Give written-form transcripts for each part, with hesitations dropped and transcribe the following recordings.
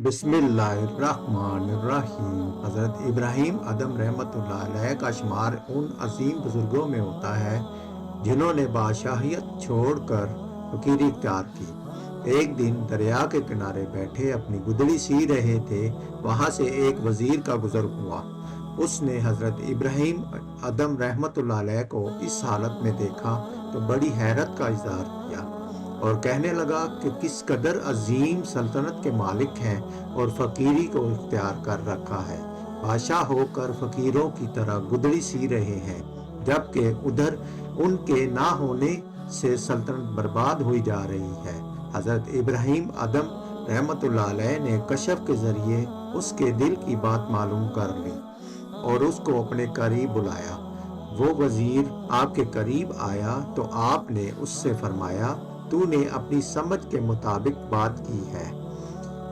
बिस्मिल्लाहिर्रहमानिर्रहीम। हज़रत इब्राहीम अदम रहमतुल्लाह अलैह का शुमार उन अजीम बुजुर्गों में होता है जिन्होंने बादशाहियत छोड़कर फकीरी इख्तियार की। एक दिन दरिया के किनारे बैठे अपनी गुदड़ी सी रहे थे, वहाँ से एक वजीर का गुजर हुआ। उसने हज़रत इब्राहीम अदम रहमतुल्लाह अलैह को इस हालत में देखा तो बड़ी हैरत का इज़हार किया और कहने लगा कि किस कदर अजीम सल्तनत के मालिक हैं और फकीरी को इख्तियार कर रखा है। बादशाह होकर फकीरों की तरह गुदड़ी सी रहे हैं, जबकि उधर उनके ना होने से सल्तनत बर्बाद हुई जा रही है। हज़रत इब्राहीम अदम रहमतुल्लाह अलैह ने कशफ के जरिए उसके दिल की बात मालूम कर ली और उसको अपने करीब बुलाया। वो वजीर आपके करीब आया तो आपने उससे फरमाया, तूने अपनी समझ के मुताबिक बात की है।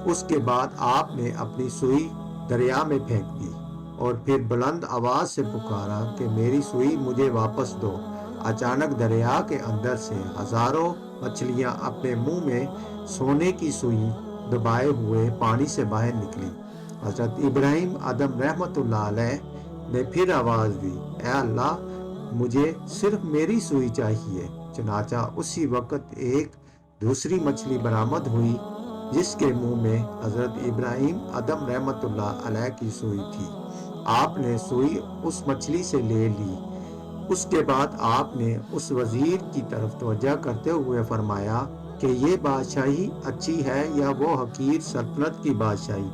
उसके बाद आपने अपनी सुई दरिया में फेंक दी और फिर बुलंद आवाज से पुकारा कि मेरी सुई मुझे वापस दो। अचानक दरिया के अंदर से हजारों मछलियां अपने मुंह में सोने की सुई दबाए हुए पानी से बाहर निकली। हजरत इब्राहीम अदम रहमतुल्लाह अलैह ने फिर आवाज दी, ऐ अल्लाह, मुझे सिर्फ मेरी सुई चाहिए। चनाचा उसी वक्त एक दूसरी मछली बरामद हुई जिसके मुंह में हजरत इब्राहीम अदम रहमतुल्लाह अलैह की सुई थी। आपने सुई उस मछली से ले ली। उसके बाद आपने उस वजीर की तरफ तवज्जो करते हुए फरमाया कि ये बादशाही अच्छी है या वो हकीर सल्तनत की बादशाही।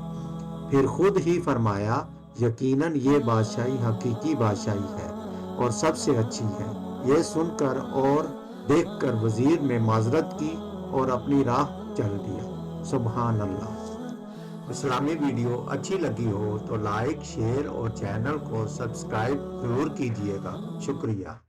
फिर खुद ही फरमाया, यकीनन ये बादशाही हकीकी बादशाही है और सबसे अच्छी है। ये सुनकर और देखकर वजीर ने माजरत की और अपनी राह चल दिया। सुभान अल्लाह। इस्लामी वीडियो अच्छी लगी हो तो लाइक, शेयर और चैनल को सब्सक्राइब जरूर कीजिएगा। शुक्रिया।